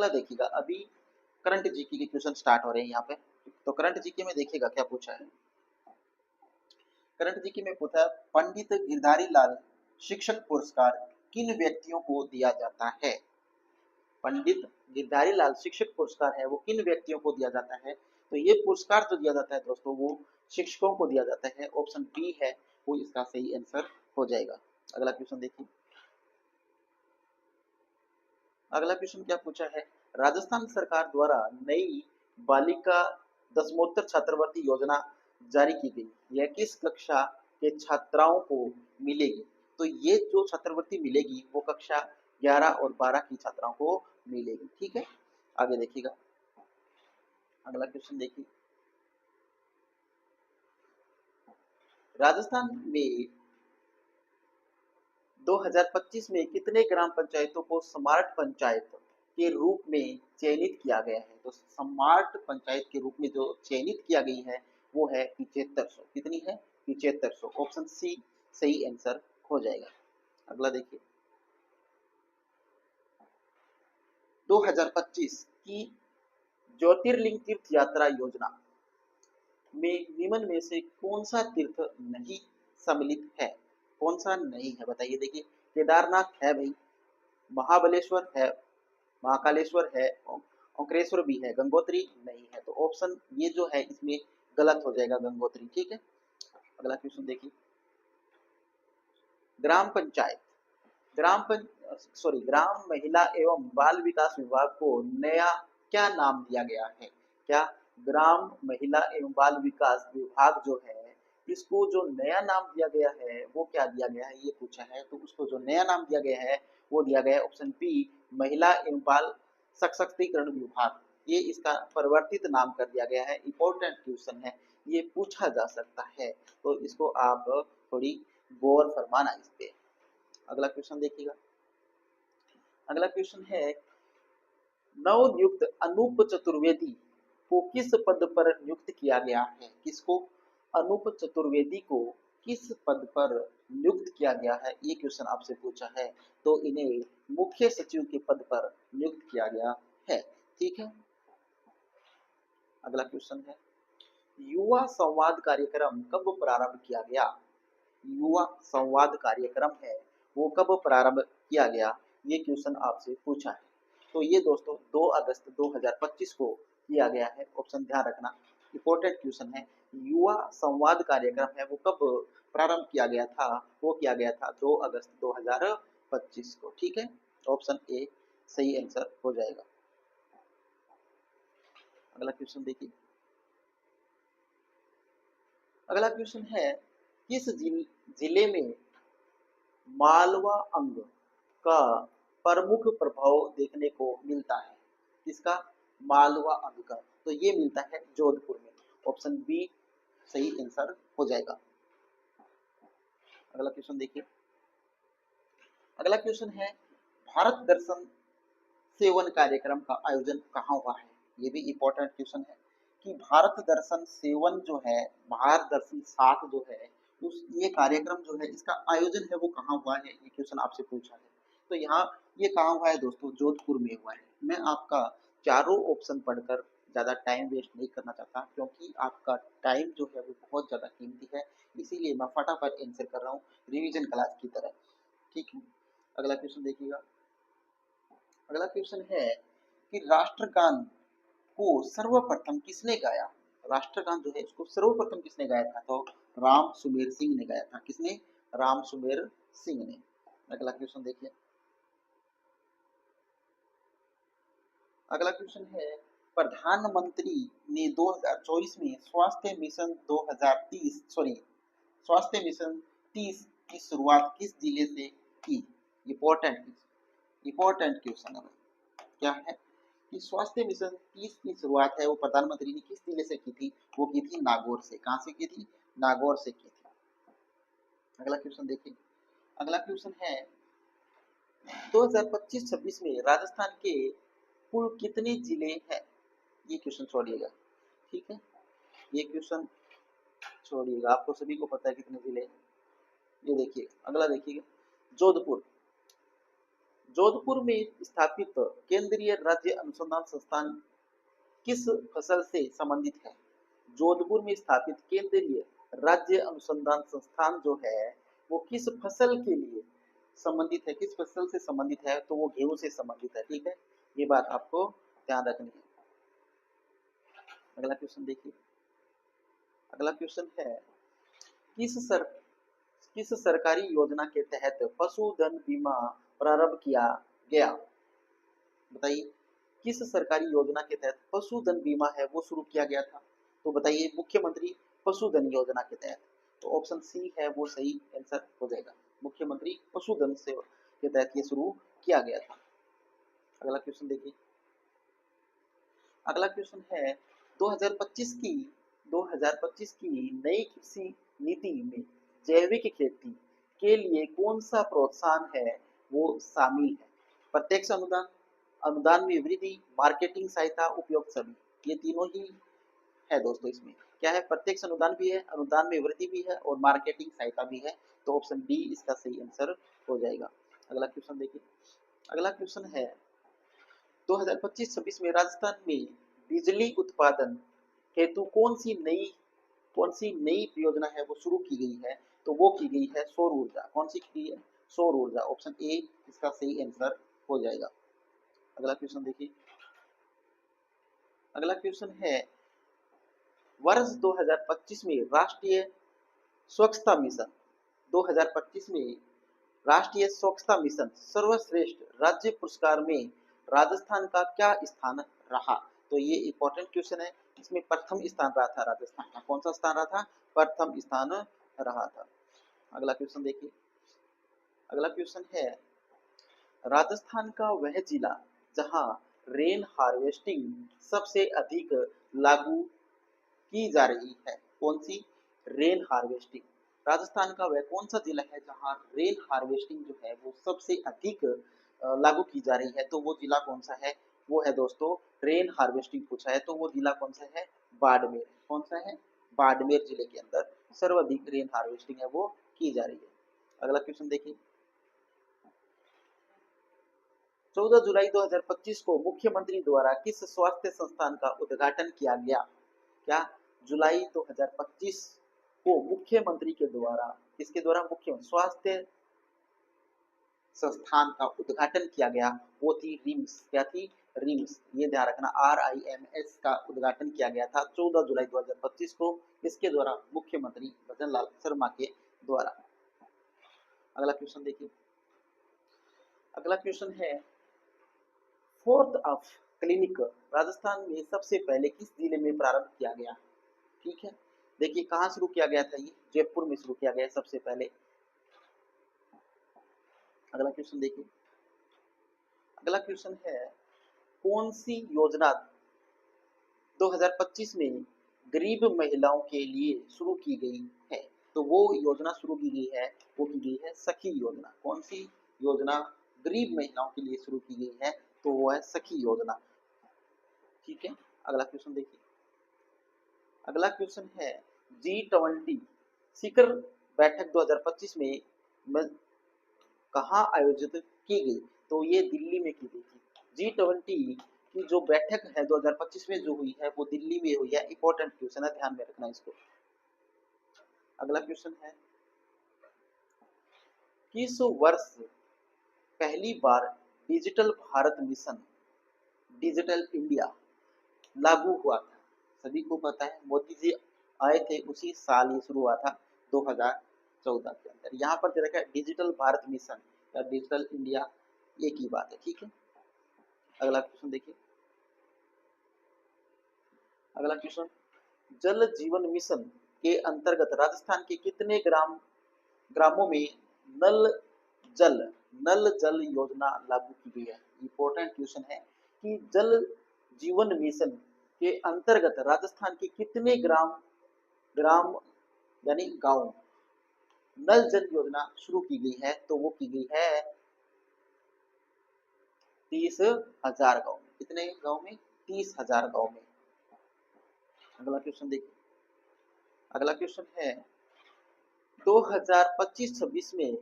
अगला देखिएगा, अभी करंट जीके के क्वेश्चन स्टार्ट हो रहे हैं यहाँ पे। तो करंट जीके में देखिएगा क्या पूछा है। करंट जीके में पूछा है, पंडित गिरधारी लाल शिक्षक पुरस्कार किन व्यक्तियों को दिया जाता है। पंडित गिरधारी लाल शिक्षक पुरस्कार है वो किन व्यक्तियों को दिया जाता है। तो ये पुरस्कार जो दिया जाता है दोस्तों वो शिक्षकों को दिया जाता है। ऑप्शन बी है वो इसका सही आंसर हो जाएगा। अगला क्वेश्चन देखिए। अगला क्वेश्चन क्या पूछा है, राजस्थान सरकार द्वारा नई बालिका दसमोत्तर छात्रवृत्ति योजना जारी की गई, यह किस कक्षा के छात्राओं को मिलेगी। तो ये जो छात्रवृत्ति मिलेगी वो कक्षा 11 और 12 की छात्राओं को मिलेगी। ठीक है, आगे देखिएगा। अगला क्वेश्चन देखिए, राजस्थान में 2025 में कितने ग्राम पंचायतों को स्मार्ट पंचायत के रूप में चयनित किया गया है। तो स्मार्ट पंचायत के रूप में जो चयनित किया गई है वो है 7500। कितनी है, 7500। ऑप्शन सी सही आंसर हो जाएगा। अगला देखिए, 2025 की ज्योतिर्लिंग तीर्थ यात्रा योजना में निम्न में से कौन सा तीर्थ नहीं सम्मिलित है। कौन सा नहीं है बताइए। देखिए, केदारनाथ है भाई, महाबलेश्वर है, महाकालेश्वर है, ओंकारेश्वर भी है, गंगोत्री नहीं है। तो ऑप्शन ये जो है इसमें गलत हो जाएगा, गंगोत्री। ठीक है, अगला क्वेश्चन देखिए, ग्राम पंचायत ग्राम महिला एवं बाल विकास विभाग को नया क्या नाम दिया गया है। क्या ग्राम महिला एवं बाल विकास विभाग जो है इसको जो नया नाम दिया गया है वो क्या दिया गया है, ये पूछा है। तो उसको जो नया नाम दिया गया है वो दिया गया है ऑप्शन बी, महिला एवं बाल सशक्तिकरण विभाग। ये इसका परिवर्तित नाम कर दिया गया है। इंपॉर्टेंट क्वेश्चन है, ये पूछा जा सकता है, तो इसको आप थोड़ी गौर फरमाना इस पे। अगला क्वेश्चन देखिएगा। अगला क्वेश्चन है, नवनियुक्त अनूप चतुर्वेदी को किस पद पर नियुक्त किया गया है। किसको, अनूप चतुर्वेदी को किस पद पर नियुक्त किया गया है, ये क्वेश्चन आपसे पूछा है। तो इन्हें मुख्य सचिव के पद पर नियुक्त किया गया है। ठीक है, अगला क्वेश्चन है, युवा संवाद कार्यक्रम कब प्रारंभ किया गया। युवा संवाद कार्यक्रम है वो कब प्रारंभ किया गया, ये क्वेश्चन आपसे पूछा है। तो ये दोस्तों 2 अगस्त 2025 को किया गया है। ऑप्शन ध्यान रखना, इंपॉर्टेंट क्वेश्चन है। युवा संवाद कार्यक्रम है वो कब प्रारंभ किया गया था, वो किया गया था 2 अगस्त 2025 को। ठीक है, ऑप्शन ए सही आंसर हो जाएगा। अगला क्वेश्चन देखिए। अगला क्वेश्चन है, किस जिले में मालवा अंग का प्रमुख प्रभाव देखने को मिलता है। किसका, मालवा अंग का। तो ये मिलता है जोधपुर में। ऑप्शन बी सही आंसर हो जाएगा। अगला क्वेश्चन देखिए। अगला क्वेश्चन है, भारत दर्शन सेवन कार्यक्रम का आयोजन कहाँ हुआ है। ये भी इंपॉर्टेंट क्वेश्चन है कि भारत दर्शन सेवन जो है, भारत दर्शन 7 जो है उस ये कार्यक्रम जो है इसका आयोजन है वो कहाँ हुआ है, ये क्वेश्चन आपसे पूछा है। तो यहाँ ये कहाँ हुआ है दोस्तों, जोधपुर में हुआ है। मैं आपका चारों ऑप्शन पढ़कर ज़्यादा टाइम वेस्ट नहीं करना चाहता क्योंकि आपका टाइम जो है वो बहुत ज़्यादा कीमती है, इसीलिए मैं फटाफट आंसर कर रहा हूँ रिवीजन क्लास की तरह। ठीक है, अगला क्वेश्चन देखिएगा। अगला क्वेश्चन है कि राष्ट्रगान को सर्वप्रथम किसने गाया। राष्ट्रगान जो है इसको सर्वप्रथम किसने गाया था। तो राम सुमेर सिंह ने गाया था। किसने, राम सुमेर सिंह ने। अगला क्वेश्चन देखिए। अगला क्वेश्चन है, प्रधानमंत्री ने 2024 में स्वास्थ्य मिशन 30 की शुरुआत किस जिले से की। इंपॉर्टेंट क्वेश्चन है। क्या है कि स्वास्थ्य मिशन 30 की शुरुआत है वो प्रधानमंत्री ने किस जिले से की थी, वो की थी नागौर से। कहां से की थी, नागौर से की थी। अगला क्वेश्चन देखिए। अगला क्वेश्चन है, 2025-26 में राजस्थान के कुल कितने जिले हैं। ये क्वेश्चन छोड़िएगा। ठीक है, ये क्वेश्चन छोड़िएगा, आपको सभी को पता है कितने जिले हैं। ये देखिए, अगला देखिए, जोधपुर जोधपुर में स्थापित केंद्रीय राज्य अनुसंधान संस्थान किस फसल से संबंधित है? जोधपुर में स्थापित केंद्रीय राज्य अनुसंधान संस्थान जो है वो किस फसल के लिए संबंधित है, किस फसल से संबंधित है? तो वो गेहूं से संबंधित है। ठीक है, ये बात आपको ध्यान रखनी है। अगला क्वेश्चन देखिए। अगला क्वेश्चन है किस सर किस सरकारी योजना के तहत पशुधन बीमा प्रारंभ किया गया? बताइए, किस सरकारी योजना के तहत पशुधन बीमा है वो शुरू किया गया था? तो बताइए, मुख्यमंत्री पशुधन योजना के तहत। तो ऑप्शन सी है वो सही आंसर हो जाएगा। मुख्यमंत्री पशुधन से के तहत ये शुरू किया गया था। अगला क्वेश्चन देखिए। अगला क्वेश्चन है 2025 की नई कृषि नीति में जैविक खेती के लिए कौन सा प्रोत्साहन है वो शामिल है? प्रत्यक्ष अनुदान, अनुदान में वृद्धि, मार्केटिंग सहायता, उपयोग सभी, ये तीनों ही है दोस्तों। इसमें क्या है? प्रत्यक्ष अनुदान भी है, अनुदान में वृद्धि भी है और मार्केटिंग सहायता भी है। तो ऑप्शन डी इसका सही आंसर हो जाएगा। अगला क्वेश्चन देखिए। अगला क्वेश्चन है 2025-26 में राजस्थान में बिजली उत्पादन हेतु कौन सी नई परियोजना है वो शुरू की गई है? तो वो की गई है सौर ऊर्जा। कौन सी की है? सौर ऊर्जा। ऑप्शन ए इसका सही आंसर हो जाएगा। अगला क्वेश्चन देखिए। अगला क्वेश्चन है वर्ष 2025 में राष्ट्रीय स्वच्छता मिशन 2025 में राष्ट्रीय स्वच्छता मिशन सर्वश्रेष्ठ राज्य पुरस्कार में राजस्थान का क्या स्थान रहा? तो ये इंपॉर्टेंट क्वेश्चन है। इसमें प्रथम स्थान रहा था राजस्थान का। कौन सा स्थान रहा था? प्रथम स्थान रहा था। अगला क्वेश्चन देखिए। अगला क्वेश्चन है राजस्थान का वह जिला जहां रेन हार्वेस्टिंग सबसे अधिक लागू की जा रही है। कौन सी? Rain harvesting. राजस्थान का वह कौन सा जिला है जहां रेन हार्वेस्टिंग जो है वो सबसे अधिक लागू की जा रही है? तो वो जिला कौन सा है? वो है दोस्तों रेन हार्वेस्टिंग पूछा है तो वो जिला कौन सा है? बाड़मेर। कौन सा है? बाड़मेर जिले के अंदर सर्वाधिक रेन हार्वेस्टिंग है वो की जा रही है। अगला क्वेश्चन देखिए। 14 जुलाई 2025 को मुख्यमंत्री द्वारा किस स्वास्थ्य संस्थान का उद्घाटन किया गया? क्या? जुलाई 2025 को मुख्यमंत्री के द्वारा, किसके द्वारा? मुख्य स्वास्थ्य संस्थान का उद्घाटन किया गया। वो थी रिम्स। क्या थी? रिम्स। ये ध्यान रखना, RIMS का उद्घाटन किया गया था 14 जुलाई 2025 को। इसके द्वारा मुख्यमंत्री भजन लाल शर्मा के द्वारा। अगला क्वेश्चन देखिए। अगला क्वेश्चन है फोर्थ ऑफ क्लिनिक राजस्थान में सबसे पहले किस जिले में प्रारंभ किया गया? ठीक है, देखिए कहाँ शुरू किया गया था? ये जयपुर में शुरू किया गया सबसे पहले। अगला क्वेश्चन देखिए। अगला क्वेश्चन है कौन सी योजना 2025 में गरीब महिलाओं के लिए शुरू की गई है? तो वो योजना शुरू की गई है, वो की गई है सखी योजना। कौन सी योजना गरीब महिलाओं के लिए शुरू की गई है? तो वो है सखी योजना। ठीक है, अगला क्वेश्चन देखिए। अगला क्वेश्चन है G20 शिखर बैठक 2025 में कहाँ आयोजित की गई? तो ये दिल्ली में की गई थी। G20 की जो बैठक है 2025 में जो हुई है वो दिल्ली में हुई है। इंपॉर्टेंट क्वेश्चन है, ध्यान में रखना इसको। अगला क्वेश्चन है किस वर्ष पहली बार digital Bharat mission digital India लागू हुआ था? सभी को पता है, मोदी जी आए थे उसी साल ये शुरू हुआ था 2014 के अंदर। यहाँ पर दे रखा है डिजिटल भारत मिशन या डिजिटल इंडिया, एक ही बात है। ठीक है, अगला क्वेश्चन देखिए। अगला क्वेश्चन जल जीवन मिशन के अंतर्गत राजस्थान के कितने ग्रामों में नल जल नल जल योजना लागू की गई है? इंपॉर्टेंट क्वेश्चन है कि जल जीवन मिशन के अंतर्गत राजस्थान के कितने ग्राम यानी गांव नल जल योजना शुरू की गई है? तो वो की गई है 30,000 गांव में। कितने गांव में? 30,000 गांव में। अगला क्वेश्चन देखिए। अगला क्वेश्चन है 2025-26 में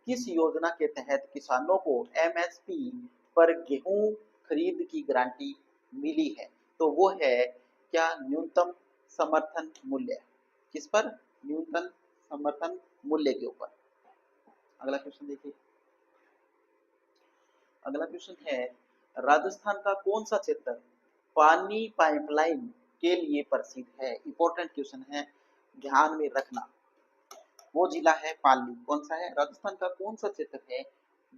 किस योजना के तहत किसानों को एमएसपी पर गेहूं खरीद की गारंटी मिली है? तो वो है क्या न्यूनतम समर्थन मूल्य। किस पर? न्यूनतम समर्थन मूल्य के ऊपर। अगला क्वेश्चन देखिए। अगला क्वेश्चन है राजस्थान का कौन सा क्षेत्र पानी पाइपलाइन के लिए प्रसिद्ध है? इंपॉर्टेंट क्वेश्चन है, ध्यान में रखना। वो जिला है पाली। कौन सा है? राजस्थान का कौन सा क्षेत्र है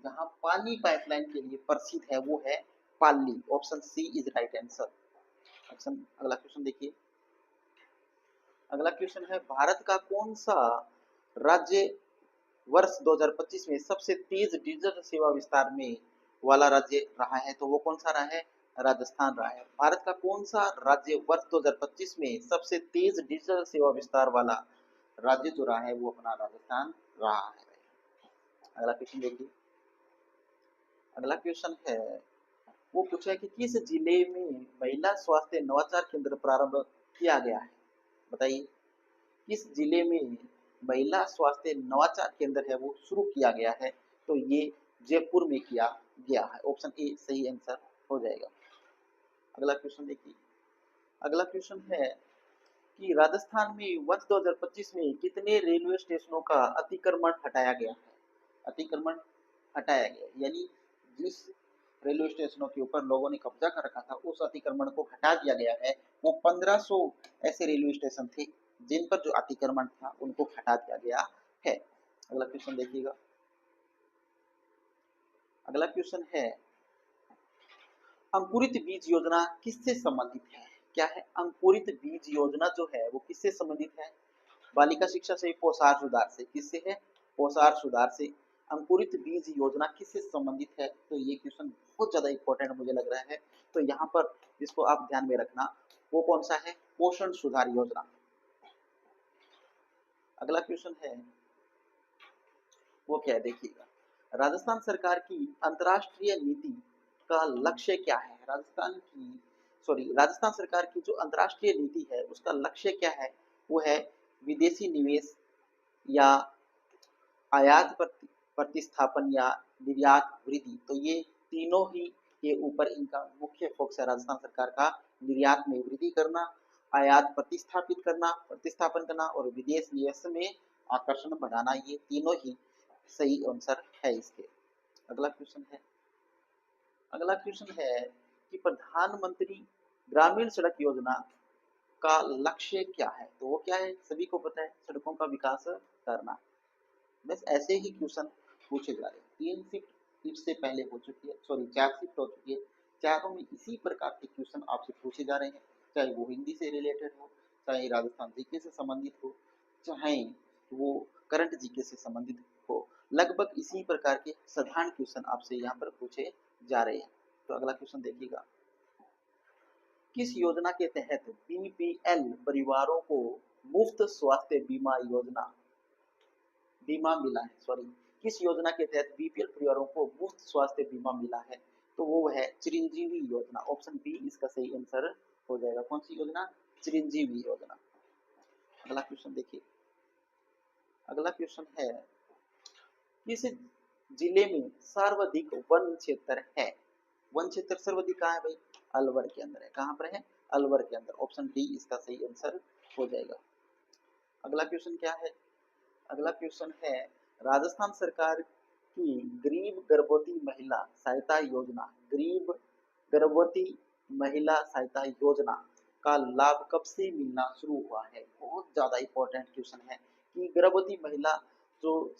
जहां पानी पाइपलाइन के लिए प्रसिद्ध है? वो है Pali. Option C is right answer. Option. अगला क्वेश्चन देखिए। अगला क्वेश्चन है भारत का कौन सा राज्य वर्ष 2025 में सबसे तेज डिजिटल सेवा विस्तार में वाला राज्य रहा है? तो वो कौन सा रहा है? राजस्थान रहा है। भारत का कौन सा राज्य वर्ष 2025 में सबसे तेज डिजिटल सेवा विस्तार वाला राज्य जो रहा है वो अपना राजस्थान रहा है। अगला क्वेश्चन देखिए। अगला क्वेश्चन है वो पूछा है कि किस जिले में महिला स्वास्थ्य नवाचार केंद्र प्रारंभ किया गया है? बताइए किस जिले में महिला स्वास्थ्य नवाचार केंद्र है वो शुरू किया गया है? तो ये जयपुर में किया गया है। ऑप्शन ए सही आंसर हो जाएगा। अगला क्वेश्चन देखिए। अगला क्वेश्चन है कि राजस्थान में वर्ष 2025 में कितने रेलवे स्टेशनों का अतिक्रमण हटाया गया है? अतिक्रमण हटाया गया यानी जिस रेलवे स्टेशनों के ऊपर लोगों ने कब्जा कर रखा था उस अतिक्रमण को हटा दिया गया है। वो 1500 ऐसे रेलवे स्टेशन थे जिन पर जो अतिक्रमण था उनको हटा दिया गया है। अगला क्वेश्चन देखिएगा। अगला क्वेश्चन है अंकुरित बीज योजना किससे संबंधित है? क्या है? अंकुरित बीज योजना जो है वो किससे संबंधित है? बालिका शिक्षा से, पोषाहार सुधार से। किससे है? पोषाहार सुधार से। अंकुरित बीज योजना किससे संबंधित है? तो ये क्वेश्चन बहुत ज्यादा इंपॉर्टेंट मुझे लग रहा है, तो यहाँ पर इसको आप ध्यान में रखना। वो कौन सा है? पोषण सुधार योजना। अगला क्वेश्चन है वो क्या है देखिएगा। राजस्थान सरकार की अंतर्राष्ट्रीय नीति का लक्ष्य क्या है? राजस्थान सरकार की जो अंतर्राष्ट्रीय नीति है उसका लक्ष्य क्या है? वो है विदेशी निवेश या आयात प्रतिस्थापन या निर्यात वृद्धि। तो ये तीनों ही के ऊपर इनका मुख्य फोकस है राजस्थान सरकार का। निर्यात में वृद्धि करना, आयात प्रतिस्थापन करना और विदेश निवेश में आकर्षण बढ़ाना, ये तीनों ही सही आंसर है इसके। अगला क्वेश्चन है कि प्रधानमंत्री ग्रामीण सड़क योजना का लक्ष्य क्या है? तो वो क्या है? सभी को पता है, सड़कों का विकास करना। बस ऐसे ही क्वेश्चन पूछे जा रहे हैं। 3 शिफ्ट इससे पहले हो चुकी है, 4 शिफ्ट हो चुकी है। चारों में इसी प्रकार के क्वेश्चन आपसे पूछे जा रहे हैं, चाहे वो हिंदी से रिलेटेड हो, चाहे राजस्थान जीके से संबंधित हो, चाहे वो करंट जीके से संबंधित हो। लगभग इसी प्रकार के साधारण क्वेश्चन आपसे यहाँ पर पूछे जा रहे हैं। तो अगला क्वेश्चन देखिएगा। किस योजना के तहत बीपीएल परिवारों को मुफ्त स्वास्थ्य बीमा मिला है? किस योजना के तहत बीपीएल परिवारों को मुफ्त स्वास्थ्य बीमा मिला है? तो वो है चिरंजीवी योजना। ऑप्शन बी इसका सही आंसर हो जाएगा। कौन सी योजना? चिरंजीवी योजना। अगला क्वेश्चन देखिए। अगला क्वेश्चन है किस जिले में सर्वाधिक वन क्षेत्र है? वन क्षेत्र सर्वाधिक कहाँ है भाई? अलवर के अंदर है। कहाँ पर है? अलवर के अंदर। ऑप्शन डी इसका सही आंसर हो जाएगा। अगला क्वेश्चन क्या है? अगला क्वेश्चन है राजस्थान सरकार की गरीब गर्भवती महिला सहायता योजना का लाभ कब से मिलना शुरू हुआ है? बहुत ज्यादा इंपॉर्टेंट क्वेश्चन है कि गर्भवती महिला जो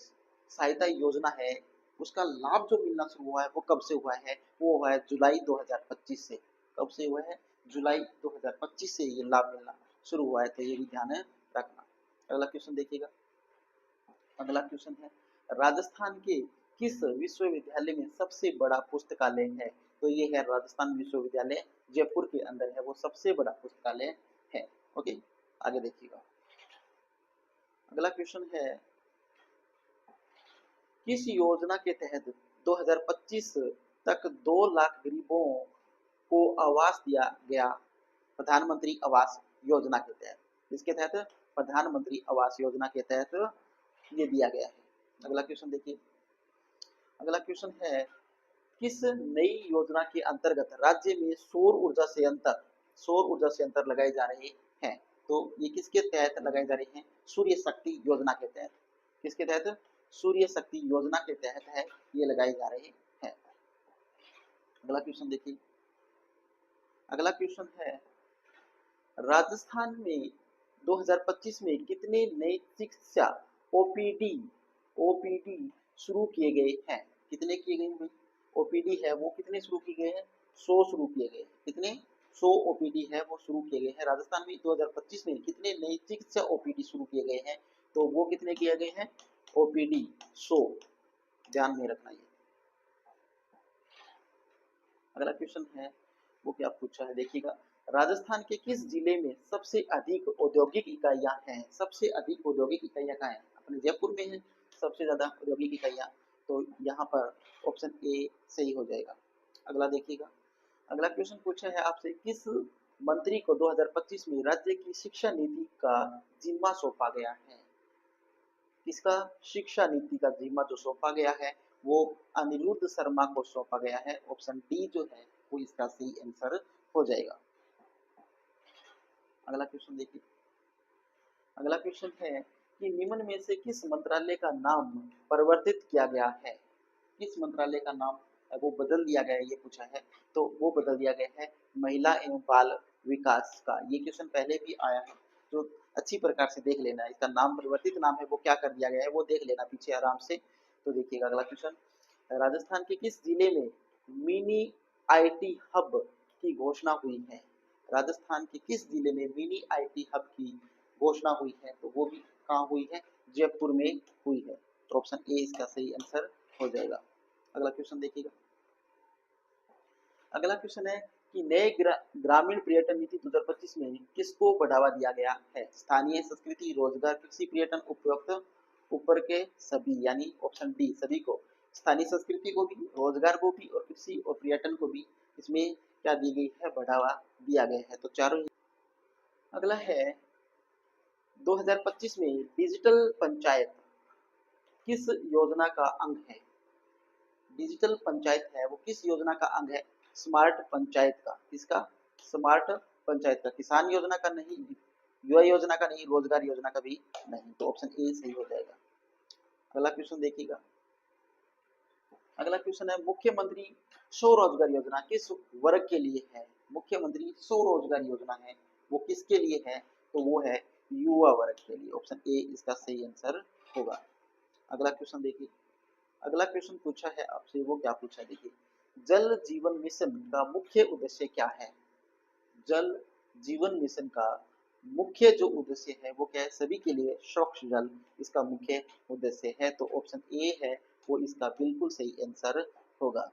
सहायता योजना है उसका लाभ जो मिलना शुरू हुआ है वो कब से हुआ है? वो हुआ है जुलाई 2025 से। कब से हुआ है? जुलाई 2025 से ये लाभ मिलना शुरू हुआ है, तो ये भी ध्यान रखना। अगला क्वेश्चन देखिएगा। अगला क्वेश्चन है राजस्थान के किस विश्वविद्यालय में सबसे बड़ा पुस्तकालय है? तो ये है राजस्थान विश्वविद्यालय, जयपुर के अंदर है, वो सबसे बड़ा पुस्तकालय है। ओके, आगे देखिएगा। अगला क्वेश्चन है किस योजना के तहत 2025 तक 2 लाख गरीबों को आवास दिया गया? प्रधानमंत्री आवास योजना के तहत। इसके तहत प्रधानमंत्री आवास योजना के तहत ये दिया गया है। अगला क्वेश्चन देखिए। अगला क्वेश्चन है, किस नई योजना के अंतर्गत राज्य में सौर ऊर्जा संयंत्र लगाए जा रहे हैं? तो ये किसके तहत लगाए जा रहे हैं? सूर्य शक्ति योजना के तहत। किसके तहत? सूर्य शक्ति योजना के तहत है ये लगाए जा रहे हैं। अगला क्वेश्चन देखिए। अगला क्वेश्चन है, राजस्थान में 2025 में कितने नए चिकित्सा ओपीडी ओपीडी शुरू किए गए हैं? कितने किए गए हैं? ओपीडी है वो कितने शुरू किए गए हैं? 100 शुरू किए गए। कितने? 100 ओपीडी है वो शुरू किए गए हैं। राजस्थान में 2025 में कितने नए चिकित्सा ओपीडी शुरू किए गए हैं? तो वो कितने किए गए हैं? ओपीडी 100, ध्यान में रखना ये। अगला क्वेश्चन है वो क्या पूछा है देखिएगा। राजस्थान के किस जिले में सबसे अधिक औद्योगिक इकाइयां हैं? सबसे अधिक औद्योगिक इकाइयां कहाँ हैं? अपने जयपुर में है सबसे ज्यादा औद्योगिक इकाइयां, तो यहाँ पर ऑप्शन ए सही हो जाएगा। अगला देखिएगा। अगला क्वेश्चन पूछा है आपसे, किस मंत्री को 2025 में राज्य की शिक्षा नीति का जिम्मा सौंपा गया है? किसका शिक्षा नीति का जिम्मा जो सौंपा गया है वो अनिरुद्ध शर्मा को सौंपा गया है। ऑप्शन डी जो है वो इसका सही आंसर हो जाएगा। अगला क्वेश्चन देखिए। अगला क्वेश्चन है कि निम्न में से किस मंत्रालय का नाम परिवर्तित किया गया है? किस मंत्रालय का नाम वो बदल दिया गया है ये पूछा है, तो वो बदल दिया गया है महिला एवं बाल विकास का। ये क्वेश्चन पहले भी आया है, तो अच्छी प्रकार से देख लेना। इसका नाम परिवर्तित नाम है वो क्या कर दिया गया है वो देख लेना पीछे आराम से। तो देखिएगा अगला क्वेश्चन, राजस्थान के किस जिले में मिनी आईटी हब की घोषणा हुई है? राजस्थान के किस जिले में मिनी आईटी हब की घोषणा हुई है? तो वो भी कहाँ हुई है? जयपुर में हुई है। तो ऑप्शन ए इसका सही आंसर हो जाएगा। अगला क्वेश्चन देखिएगा। अगला क्वेश्चन है कि नए ग्रामीण पर्यटन नीति 2025 में किसको बढ़ावा दिया गया है? स्थानीय संस्कृति, रोजगार, कृषि, पर्यटन, उपयुक्त ऊपर के सभी, यानी ऑप्शन डी सभी को। स्थानीय संस्कृति को भी, रोजगार को भी और कृषि और पर्यटन को भी इसमें क्या दी गई है? बढ़ावा दिया गया है। तो चारों। अगला है 2025 में डिजिटल पंचायत किस योजना का अंग है? डिजिटल पंचायत है वो किस योजना का अंग है? स्मार्ट पंचायत का। किसका? स्मार्ट पंचायत का। किसान योजना का नहीं, युवा योजना का नहीं, रोजगार योजना का भी नहीं। तो ऑप्शन ए सही हो जाएगा। अगला क्वेश्चन देखिएगा। अगला क्वेश्चन है, मुख्यमंत्री स्वरोजगार योजना किस वर्ग के लिए है? मुख्यमंत्री स्वरोजगार योजना है वो किसके लिए है? तो वो है युवा वर्ग के लिए। ऑप्शन ए इसका सही आंसर होगा। अगला क्वेश्चन देखिए। अगला क्वेश्चन पूछा है आपसे वो क्या पूछा देखिए। जल जीवन मिशन का मुख्य उद्देश्य क्या है? जल जीवन मिशन का मुख्य जो उद्देश्य है वो क्या है? सभी के लिए स्वच्छ जल इसका मुख्य उद्देश्य है। तो ऑप्शन ए है वो इसका बिल्कुल सही आंसर होगा।